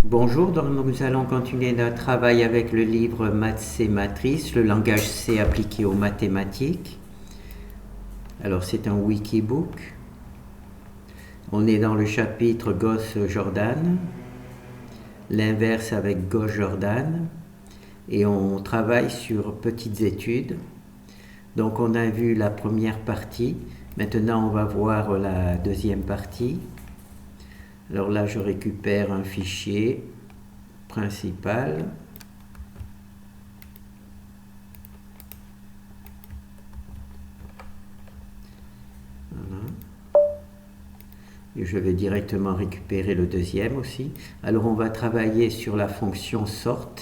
Bonjour, donc nous allons continuer notre travail avec le livre Maths C Matrices, le langage C appliqué aux mathématiques. Alors c'est un wikibook. On est dans le chapitre Gauss-Jordan, l'inverse avec Gauss-Jordan, et on travaille sur petites études. Donc on a vu la première partie, maintenant on va voir la deuxième partie. Alors là je récupère un fichier principal. Voilà. Et je vais directement récupérer le deuxième aussi. Alors on va travailler sur la fonction sort,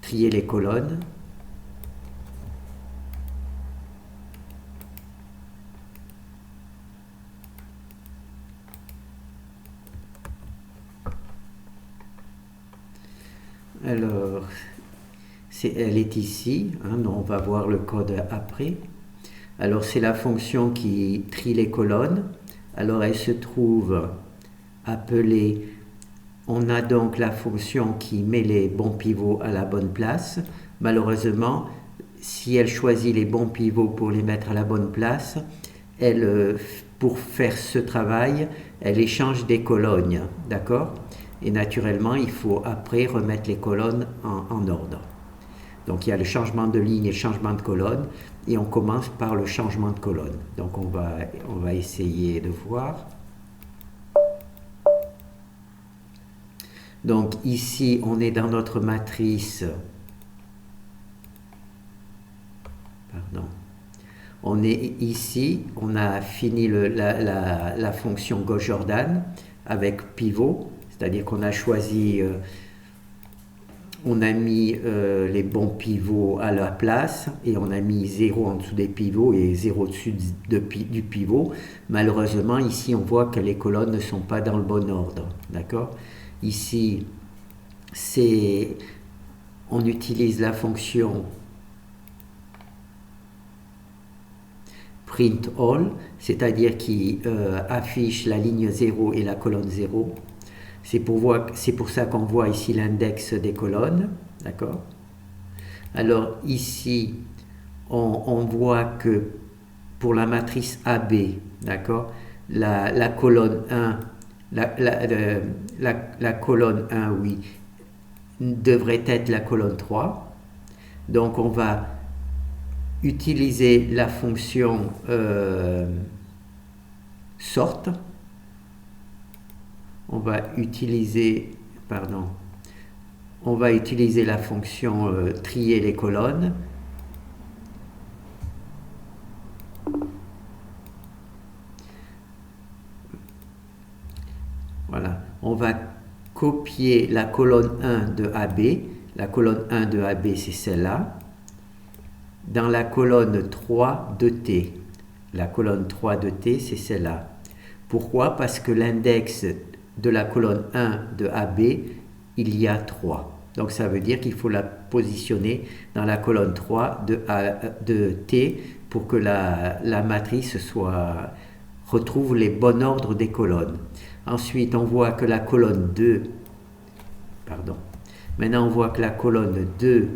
trier les colonnes. Alors, elle est ici, hein, on va voir le code après. Alors c'est la fonction qui trie les colonnes. Alors elle se trouve appelée, on a donc la fonction qui met les bons pivots à la bonne place. Malheureusement, si elle choisit les bons pivots pour les mettre à la bonne place, pour faire ce travail, elle échange des colonnes, d'accord ? Et naturellement, il faut après remettre les colonnes en ordre. Donc il y a le changement de ligne et le changement de colonne, et on commence par le changement de colonne. Donc on va essayer de voir. Donc ici, on est dans notre matrice. Pardon. On est ici, on a fini la fonction Gauss-Jordan avec pivot, c'est-à-dire qu'on a choisi, on a mis les bons pivots à la place et on a mis 0 en dessous des pivots et 0 au-dessus du pivot. Malheureusement, ici, on voit que les colonnes ne sont pas dans le bon ordre, d'accord ? Ici, on utilise la fonction print all, c'est-à-dire qui affiche la ligne 0 et la colonne 0. C'est pour ça qu'on voit ici l'index des colonnes, d'accord ? Alors ici, on voit que pour la matrice AB, d'accord, la colonne 1, la colonne 1, oui, devrait être la colonne 3. Donc on va utiliser la fonction sort. On va utiliser la fonction trier les colonnes. Voilà, on va copier la colonne 1 de AB. La colonne 1 de AB, c'est celle-là. Dans la colonne 3 de T. La colonne 3 de T, c'est celle-là. Pourquoi ? Parce que l'index de la colonne 1 de AB, il y a 3. Donc ça veut dire qu'il faut la positionner dans la colonne 3 de T pour que la matrice retrouve les bons ordres des colonnes. Ensuite, on voit que la colonne 2, maintenant on voit que la colonne 2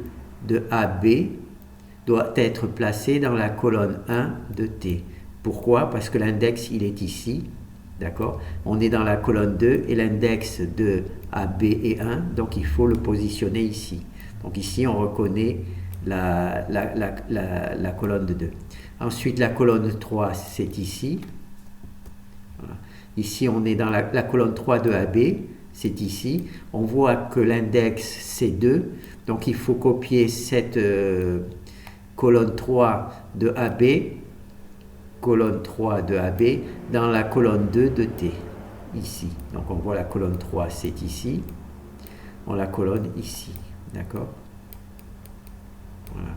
de AB doit être placée dans la colonne 1 de T. Pourquoi ? Parce que l'index, il est ici. D'accord ? On est dans la colonne 2 et l'index de AB est 1, donc il faut le positionner ici. Donc ici, on reconnaît la colonne de 2. Ensuite, la colonne 3, c'est ici. Voilà. Ici, on est dans la colonne 3 de AB, c'est ici. On voit que l'index, c'est 2, donc il faut copier cette colonne 3 de AB, colonne 3 de AB dans la colonne 2 de T, ici. Donc on voit la colonne 3, c'est ici. On la colonne ici, d'accord ? Voilà.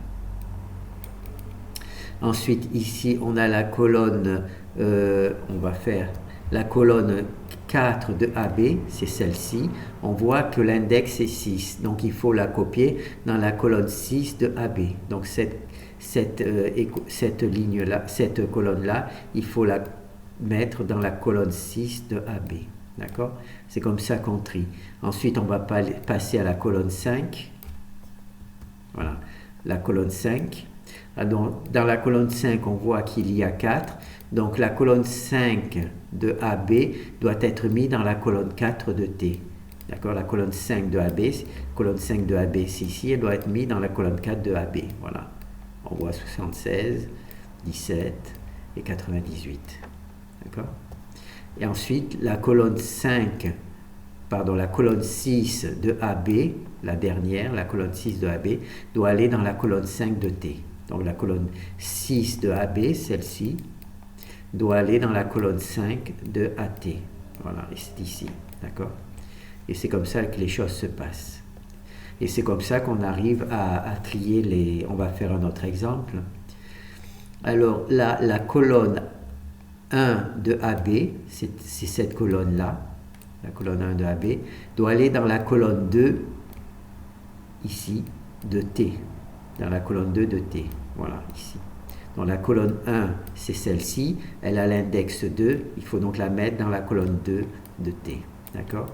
Ensuite, ici, on a la colonne, on va faire la colonne 4 de AB, c'est celle-ci. On voit que l'index est 6, donc il faut la copier dans la colonne 6 de AB. Donc cette ligne-là, cette colonne-là, il faut la mettre dans la colonne 6 de AB. D'accord? C'est comme ça qu'on trie. Ensuite, on va passer à la colonne 5. Voilà, la colonne 5. Alors, dans la colonne 5, on voit qu'il y a 4. Donc, la colonne 5 de AB doit être mise dans la colonne 4 de T. D'accord? La colonne 5 de AB, colonne 5 de AB, c'est ici, elle doit être mise dans la colonne 4 de AB. Voilà. On voit 76, 17 et 98. D'accord? Et ensuite, la colonne 6 de AB, la dernière, la colonne 6 de AB, doit aller dans la colonne 5 de T. Donc la colonne 6 de AB, celle-ci, doit aller dans la colonne 5 de AT. Voilà, c'est ici. D'accord? Et c'est comme ça que les choses se passent. Et c'est comme ça qu'on arrive à trier les... On va faire un autre exemple. Alors, la colonne 1 de AB, c'est cette colonne-là, la colonne 1 de AB, doit aller dans la colonne 2, ici, de T. Dans la colonne 2 de T. Voilà, ici. Donc la colonne 1, c'est celle-ci, elle a l'index 2, il faut donc la mettre dans la colonne 2 de T. D'accord?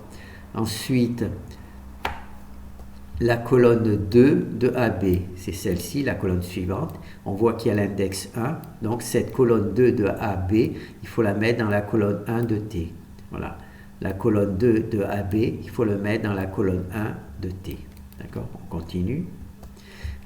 Ensuite, la colonne 2 de AB, c'est celle-ci, la colonne suivante. On voit qu'il y a l'index 1, donc cette colonne 2 de AB, il faut la mettre dans la colonne 1 de T. Voilà. La colonne 2 de AB, il faut le mettre dans la colonne 1 de T. D'accord? On continue.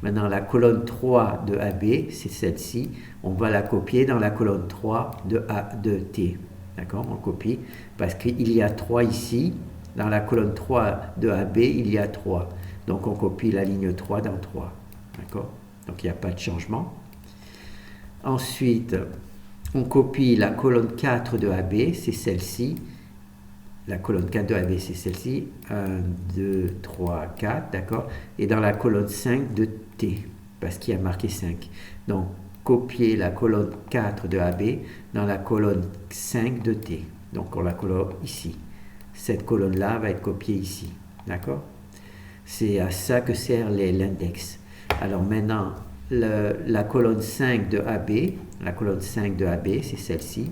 Maintenant, la colonne 3 de AB, c'est celle-ci. On va la copier dans la colonne 3 de T. D'accord? On copie parce qu'il y a 3 ici. Dans la colonne 3 de AB, il y a 3. Donc, on copie la ligne 3 dans 3. D'accord? Donc, il n'y a pas de changement. Ensuite, on copie la colonne 4 de AB, c'est celle-ci. La colonne 4 de AB, c'est celle-ci. 1, 2, 3, 4, d'accord? Et dans la colonne 5 de T, parce qu'il y a marqué 5. Donc, copier la colonne 4 de AB dans la colonne 5 de T. Donc, on la colle ici. Cette colonne-là va être copiée ici, d'accord? C'est à ça que sert l'index. Alors maintenant, la colonne 5 de AB, la colonne 5 de AB, c'est celle-ci.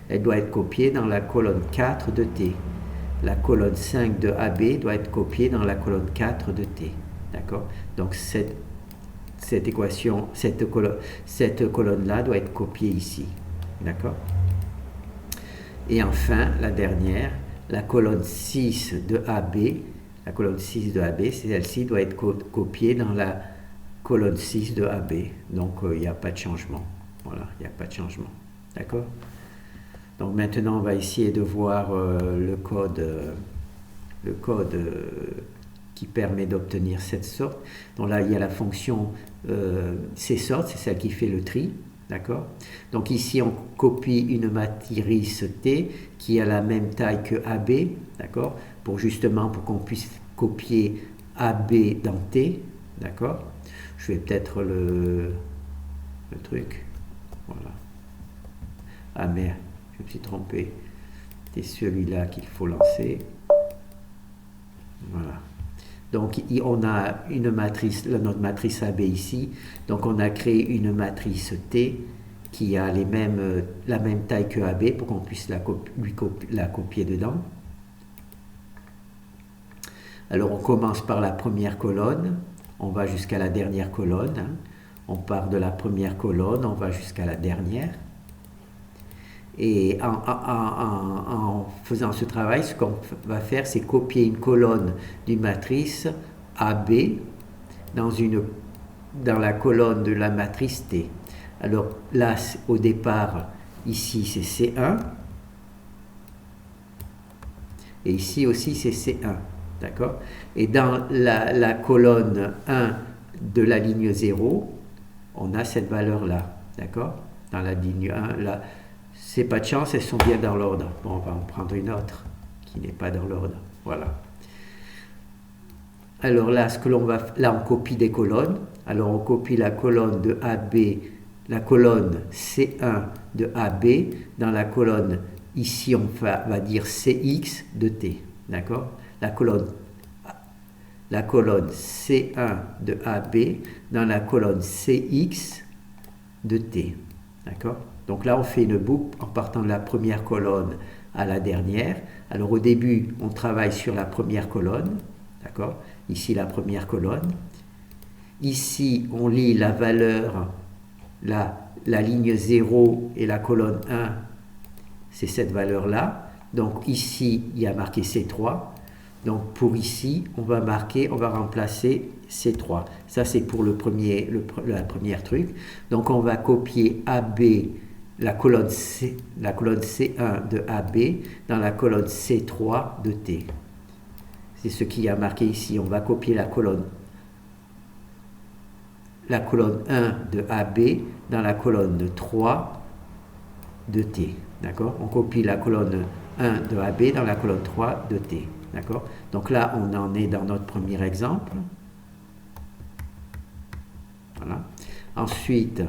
Elle doit être copiée dans la colonne 4 de T. La colonne 5 de AB doit être copiée dans la colonne 4 de T. D'accord? Donc cette équation, cette colonne-là doit être copiée ici. D'accord? Et enfin, la dernière, la colonne 6 de AB, la colonne 6 de AB, celle-ci doit être copiée dans la colonne 6 de AB. Donc il n'y a pas de changement. Voilà, il n'y a pas de changement. D'accord? Donc maintenant, on va essayer de voir le code qui permet d'obtenir cette sorte. Donc là, il y a la fonction csorte, c'est celle qui fait le tri. D'accord? Donc ici, on copie une matrice T qui a la même taille que AB. D'accord? Pour qu'on puisse copier AB dans T. D'accord? Je vais peut-être le truc. Voilà. Ah merde. Je me suis trompé. C'est celui-là qu'il faut lancer. Voilà. Donc, on a une matrice, notre matrice AB ici. Donc, on a créé une matrice T qui a la même taille que AB pour qu'on puisse la copier dedans. Alors, on commence par la première colonne. On va jusqu'à la dernière colonne. Hein. On part de la première colonne, on va jusqu'à la dernière. Et en faisant ce travail, ce qu'on va faire, c'est copier une colonne d'une matrice AB dans la colonne de la matrice T. Alors là, au départ, ici c'est C1. Et ici aussi c'est C1. D'accord? Et dans la colonne 1 de la ligne 0, on a cette valeur-là. D'accord? Dans la ligne 1, là. C'est pas de chance, elles sont bien dans l'ordre. Bon, on va en prendre une autre qui n'est pas dans l'ordre. Voilà. Alors là, là, on copie des colonnes. Alors on copie la colonne de AB, la colonne C1 de AB dans la colonne, ici on va dire CX de T. D'accord? La colonne C1 de AB dans la colonne CX de T. D'accord? Donc là, on fait une boucle en partant de la première colonne à la dernière. Alors au début, on travaille sur la première colonne, d'accord? Ici la première colonne. Ici, on lit la valeur, la ligne 0 et la colonne 1, c'est cette valeur-là. Donc ici, il y a marqué C3. Donc pour ici, on va remplacer C3. Ça, c'est pour la première truc. Donc on va copier AB, la colonne C1 de AB dans la colonne C3 de T. C'est ce qui a marqué ici. On va copier la colonne 1 de AB dans la colonne 3 de T. D'accord? On copie la colonne 1 de AB dans la colonne 3 de T. D'accord? Donc là, on en est dans notre premier exemple. Voilà. Ensuite,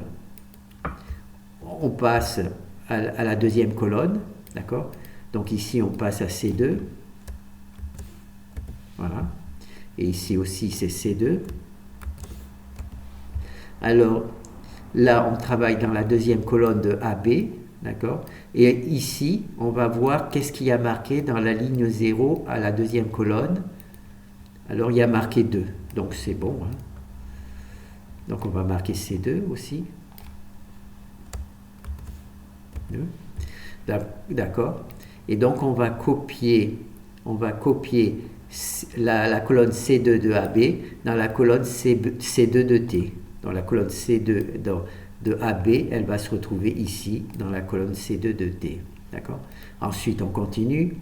on passe à la deuxième colonne. D'accord? Donc ici, on passe à C2. Voilà. Et ici aussi, c'est C2. Alors, là, on travaille dans la deuxième colonne de AB. D'accord? Et ici, on va voir qu'est-ce qu'il y a marqué dans la ligne 0 à la deuxième colonne. Alors, il y a marqué 2. Donc, c'est bon. Hein? Donc, on va marquer C2 aussi. 2. D'accord? Et donc, on va copier la colonne C2 de AB dans la colonne C2 de T. Dans la colonne C2 de AB, elle va se retrouver ici, dans la colonne C2 de T. D'accord? Ensuite, on continue.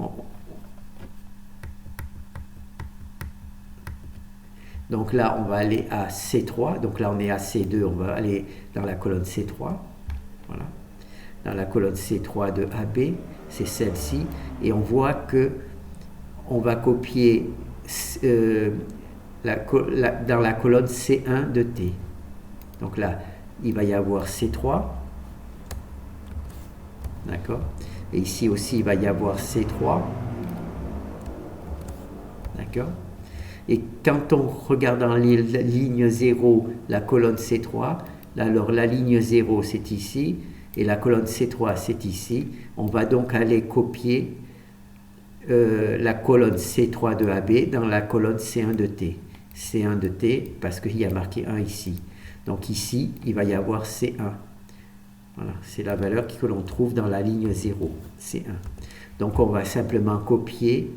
Donc là, on va aller à C3. Donc là, on est à C2, on va aller dans la colonne C3. Voilà. Dans la colonne C3 de AB, c'est celle-ci. Et on voit que on va copier dans la colonne C1 de T. Donc là, il va y avoir C3. D'accord? Et ici aussi, il va y avoir C3. D'accord? Et quand on regarde en ligne 0, la colonne C3, alors la ligne 0, c'est ici, et la colonne C3, c'est ici. On va donc aller copier la colonne C3 de AB dans la colonne C1 de T. C1 de T, parce qu'il y a marqué 1 ici. Donc ici, il va y avoir C1. Voilà, c'est la valeur que l'on trouve dans la ligne 0, C1. Donc on va simplement copier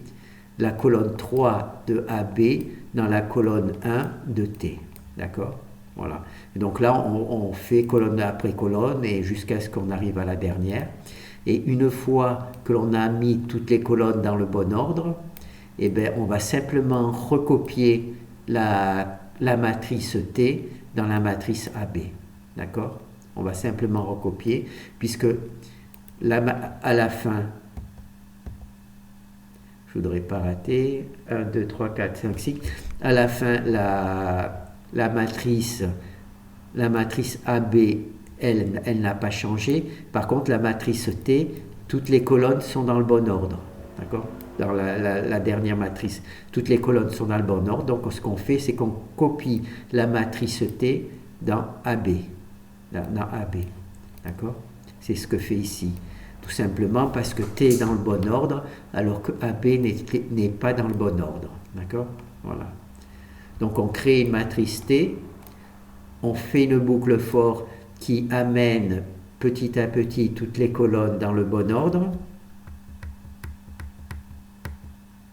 la colonne 3 de AB dans la colonne 1 de T. D'accord? Voilà. Et donc là, on fait colonne après colonne et jusqu'à ce qu'on arrive à la dernière. Et une fois que l'on a mis toutes les colonnes dans le bon ordre, eh bien, on va simplement recopier la matrice T dans la matrice AB. D'accord? On va simplement recopier, puisque à la fin, je ne voudrais pas rater, 1, 2, 3, 4, 5, 6, à la fin, la matrice AB, elle n'a pas changé. Par contre, la matrice T, toutes les colonnes sont dans le bon ordre. D'accord? Dans la dernière matrice, toutes les colonnes sont dans le bon ordre. Donc, ce qu'on fait, c'est qu'on copie la matrice T dans AB. Dans AB. D'accord? C'est ce que fait ici. Tout simplement parce que T est dans le bon ordre, alors que AB n'est pas dans le bon ordre. D'accord? Voilà. Donc, on crée une matrice T. On fait une boucle for qui amène petit à petit toutes les colonnes dans le bon ordre.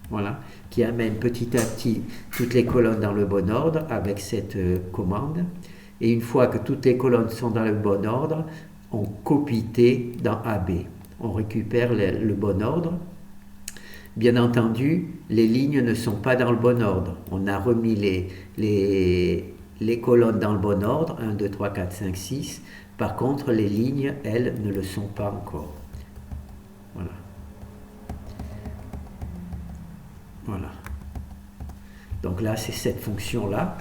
Voilà, qui amène petit à petit toutes les colonnes dans le bon ordre avec cette commande. Et une fois que toutes les colonnes sont dans le bon ordre, on copie T dans AB. On récupère le bon ordre. Bien entendu, les lignes ne sont pas dans le bon ordre. On a remis les colonnes dans le bon ordre, 1, 2, 3, 4, 5, 6. Par contre, les lignes, elles, ne le sont pas encore. Voilà. Voilà. Donc là, c'est cette fonction-là.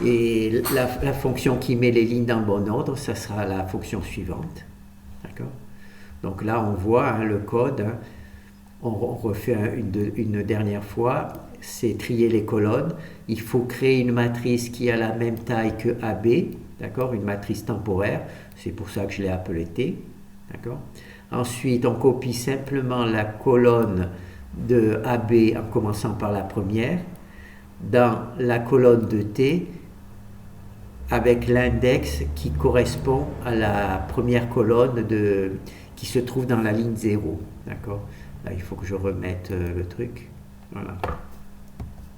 Et la fonction qui met les lignes dans le bon ordre, ça sera la fonction suivante. D'accord? Donc là, on voit hein, le code. Hein. On refait une dernière fois. C'est trier les colonnes. Il faut créer une matrice qui a la même taille que AB. D'accord? Une matrice temporaire. C'est pour ça que je l'ai appelée T. D'accord? Ensuite, on copie simplement la colonne de AB en commençant par la première dans la colonne de T avec l'index qui correspond à la première colonne qui se trouve dans la ligne 0. D'accord? Là, il faut que je remette le truc. Voilà.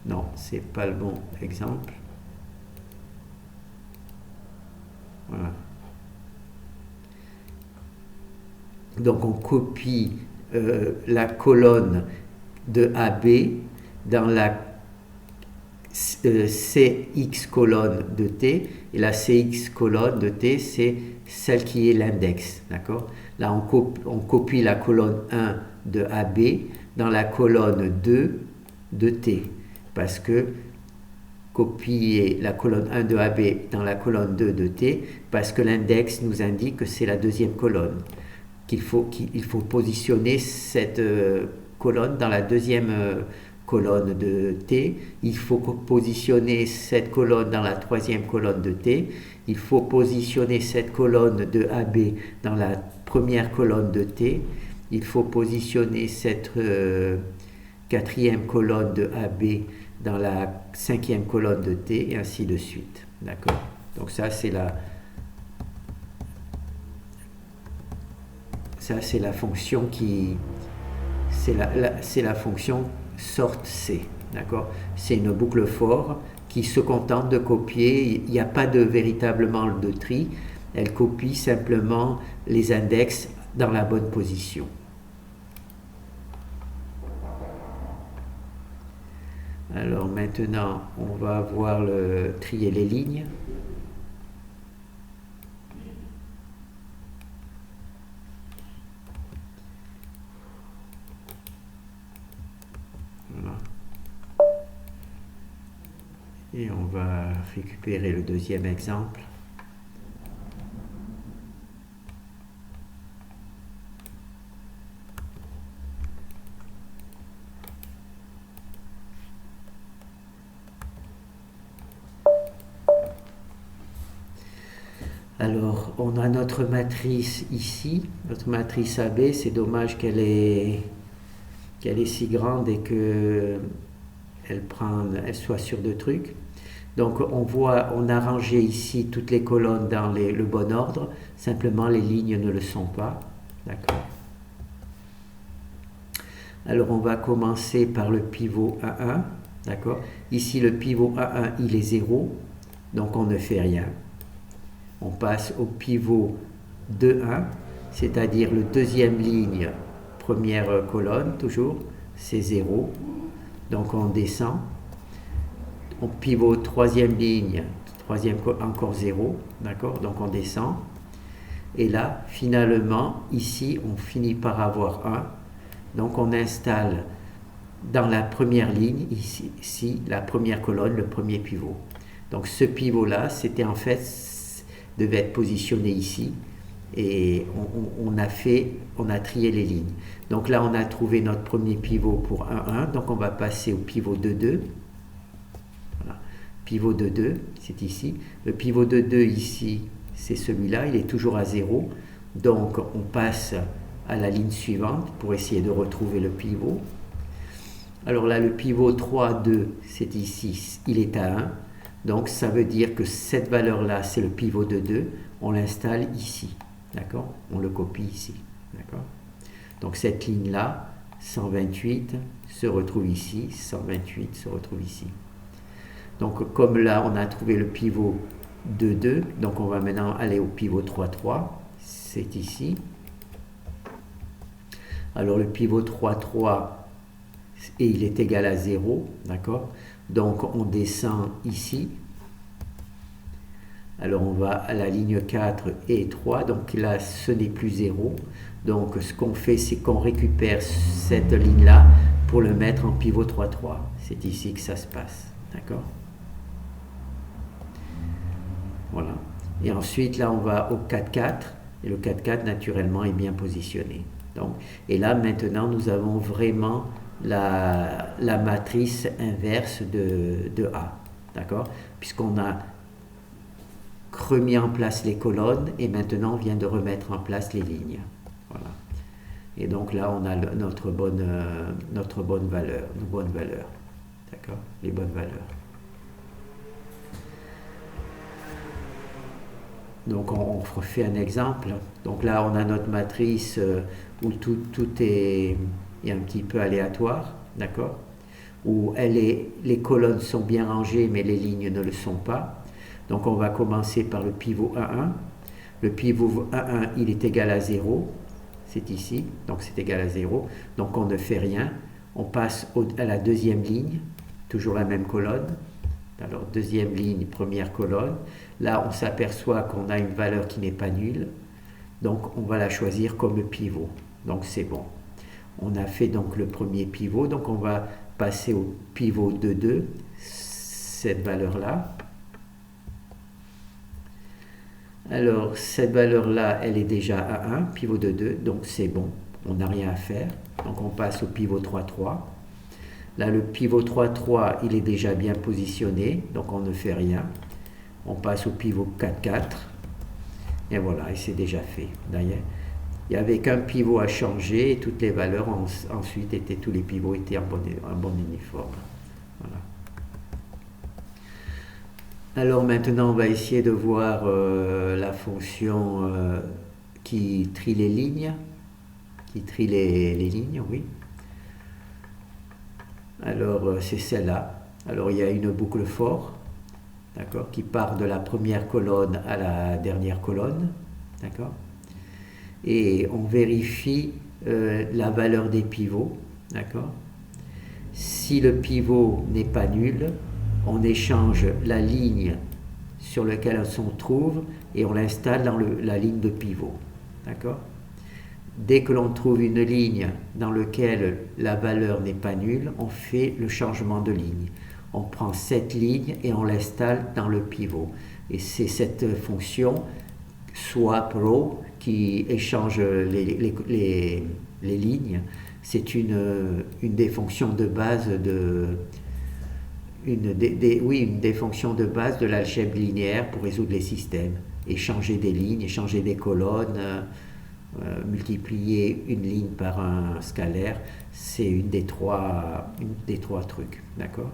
Non, c'est pas le bon exemple. Voilà. Donc on copie la colonne de AB dans la CX colonne de T, et la CX colonne de T, c'est celle qui est l'index. D'accord? Là, on copie la colonne 1 de AB dans la colonne 2 de T, parce que copier la colonne 1 de AB dans la colonne 2 de T, parce que l'index nous indique que c'est la deuxième colonne. Il faut positionner cette colonne dans la deuxième colonne de T, il faut positionner cette colonne dans la troisième colonne de T, il faut positionner cette colonne de AB dans la première colonne de T, il faut positionner cette quatrième colonne de AB dans la cinquième colonne de T, et ainsi de suite. D'accord? Donc ça, c'est la fonction qui... C'est la fonction sort C. D'accord? C'est une boucle for qui se contente de copier. Il n'y a pas véritablement de tri. Elle copie simplement les index dans la bonne position. Alors maintenant, on va voir trier les lignes. Voilà. Et on va récupérer le deuxième exemple. Alors, on a notre matrice ici, notre matrice AB. C'est dommage qu'elle est si grande et qu'elle soit sur deux trucs. Donc, on a rangé ici toutes les colonnes dans le bon ordre. Simplement, les lignes ne le sont pas. D'accord? Alors, on va commencer par le pivot A1. D'accord? Ici, le pivot A1, il est 0. Donc, on ne fait rien. On passe au pivot 2,1, c'est-à-dire le deuxième ligne, première colonne, toujours, c'est 0. Donc on descend. On pivot troisième ligne, encore 0. D'accord? Donc on descend. Et là, finalement, ici, on finit par avoir 1. Donc on installe dans la première ligne, ici, la première colonne, le premier pivot. Donc ce pivot-là, c'était en fait... devait être positionné ici, et on a trié les lignes. Donc là, on a trouvé notre premier pivot pour 1,1, donc on va passer au pivot 2,2. Voilà. Pivot 2,2, c'est ici. Le pivot 2,2 ici, c'est celui-là, il est toujours à 0. Donc on passe à la ligne suivante pour essayer de retrouver le pivot. Alors là, le pivot 3,2, c'est ici, il est à 1. Donc ça veut dire que cette valeur-là, c'est le pivot de 2, on l'installe ici, d'accord? On le copie ici, d'accord? Donc cette ligne-là, 128, se retrouve ici, 128 se retrouve ici. Donc comme là, on a trouvé le pivot de 2, donc on va maintenant aller au pivot 3,3, c'est ici. Alors le pivot 3,3, et il est égal à 0, d'accord? Donc on descend ici. Alors on va à la ligne 4 et 3, donc là ce n'est plus 0. Donc ce qu'on fait, c'est qu'on récupère cette ligne-là pour le mettre en pivot 3,3. C'est ici que ça se passe, d'accord? Voilà. Et ensuite là on va au 4,4, et le 4,4 naturellement est bien positionné. Donc, et là maintenant nous avons vraiment la matrice inverse de A, d'accord? Puisqu'on a remis en place les colonnes et maintenant on vient de remettre en place les lignes. Voilà. Et donc là, on a notre bonne valeur, nos bonnes valeurs. D'accord? Les bonnes valeurs. Donc on refait un exemple. Donc là, on a notre matrice où tout est un petit peu aléatoire. D'accord? Où les colonnes sont bien rangées, mais les lignes ne le sont pas. Donc on va commencer par le pivot 1,1. Le pivot 1,1, il est égal à 0. C'est ici, donc c'est égal à 0. Donc on ne fait rien. On passe à la deuxième ligne, toujours la même colonne. Alors deuxième ligne, première colonne. Là, on s'aperçoit qu'on a une valeur qui n'est pas nulle. Donc on va la choisir comme pivot. Donc c'est bon. On a fait donc le premier pivot. Donc on va passer au pivot 2,2, cette valeur-là. Alors, cette valeur-là, elle est déjà à 1, pivot 2,2, donc c'est bon, on n'a rien à faire. Donc on passe au pivot 3,3. Là, le pivot 3,3, il est déjà bien positionné, donc on ne fait rien. On passe au pivot 4,4. Et voilà, et c'est déjà fait. D'ailleurs, il n'y avait qu'un pivot à changer, et toutes les valeurs ensuite tous les pivots étaient en bon uniforme. Voilà. Alors maintenant, on va essayer de voir la fonction qui trie les lignes. Qui trie les lignes, oui. Alors, c'est celle-là. Alors, il y a une boucle for, d'accord, qui part de la première colonne à la dernière colonne, d'accord. Et on vérifie la valeur des pivots, d'accord. Si le pivot n'est pas nul, on échange la ligne sur laquelle on se trouve et on l'installe dans la ligne de pivot. D'accord? Dès que l'on trouve une ligne dans laquelle la valeur n'est pas nulle, on fait le changement de ligne. On prend cette ligne et on l'installe dans le pivot. Et c'est cette fonction swap row qui échange les lignes. C'est une des fonctions de base une des fonctions de base de l'algèbre linéaire pour résoudre les systèmes. Échanger des lignes, échanger des colonnes, multiplier une ligne par un scalaire, c'est une des trois trucs. D'accord?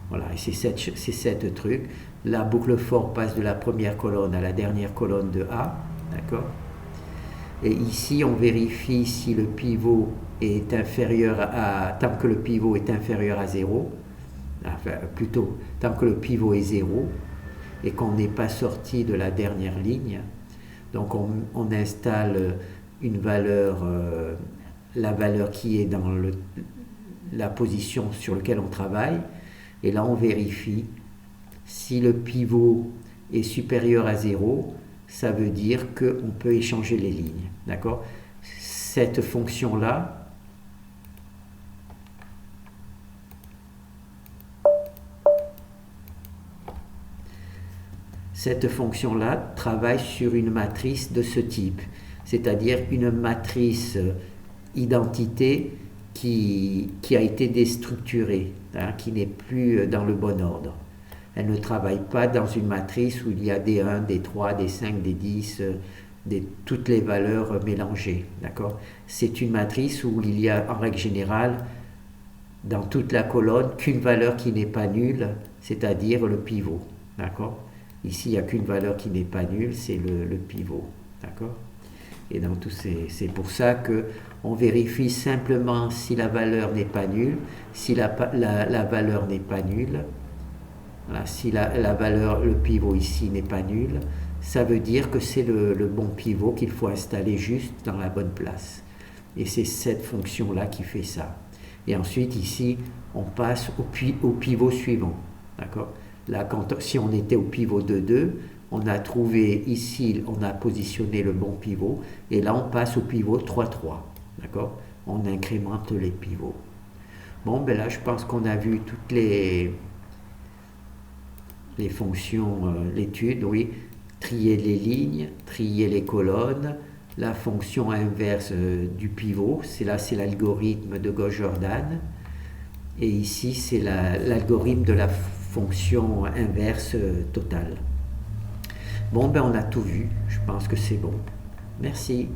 Voilà, et c'est sept trucs. La boucle for passe de la première colonne à la dernière colonne de A. D'accord? Et ici, on vérifie si le pivot est inférieur tant que le pivot est inférieur à 0, enfin plutôt tant que le pivot est 0 et qu'on n'est pas sorti de la dernière ligne. Donc on installe une valeur, la valeur qui est dans la position sur laquelle on travaille, et là on vérifie si le pivot est supérieur à 0, ça veut dire qu'on peut échanger les lignes. D'accord? Cette fonction-là, travaille sur une matrice de ce type, c'est-à-dire une matrice identité qui a été déstructurée, hein, qui n'est plus dans le bon ordre. Elle ne travaille pas dans une matrice où il y a des 1, des 3, des 5, des 10, toutes les valeurs mélangées. D'accord? C'est une matrice où il y a en règle générale dans toute la colonne qu'une valeur qui n'est pas nulle, c'est-à-dire le pivot. D'accord? Ici, il n'y a qu'une valeur qui n'est pas nulle, c'est le pivot. D'accord? Et dans tout c'est pour ça qu'on vérifie simplement si la valeur n'est pas nulle, si la valeur n'est pas nulle. Voilà, si la valeur, le pivot ici n'est pas nul, ça veut dire que c'est le bon pivot qu'il faut installer juste dans la bonne place. Et c'est cette fonction-là qui fait ça. Et ensuite, ici, on passe au pivot suivant. D'accord? Là, si on était au pivot 2,2, on a trouvé ici, on a positionné le bon pivot. Et là, on passe au pivot 3,3. D'accord? On incrémente les pivots. Bon, ben là, je pense qu'on a vu toutes les fonctions, l'étude, oui, trier les lignes, trier les colonnes, la fonction inverse du pivot, c'est l'algorithme de Gauss-Jordan, et ici c'est l'algorithme de la fonction inverse totale. Bon, ben on a tout vu, je pense que c'est bon. Merci.